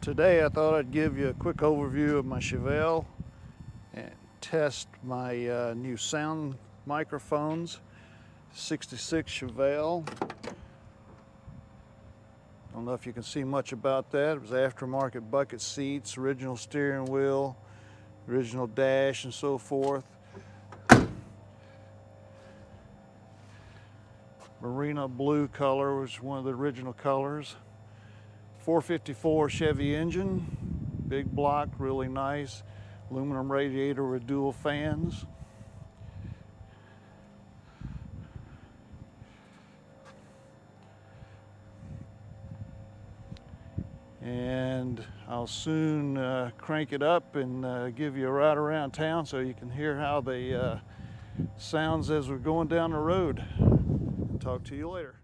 Today I thought I'd give you a quick overview of my Chevelle and test my new sound microphones. 66 Chevelle. I don't know if you can see much about that. It was aftermarket bucket seats, original steering wheel, original dash and so forth. Marina blue color was one of the original colors. 454 Chevy engine, big block, really nice. Aluminum radiator with dual fans. And I'll soon crank it up and give you a ride around town so you can hear how they sounds as we're going down the road. Talk to you later.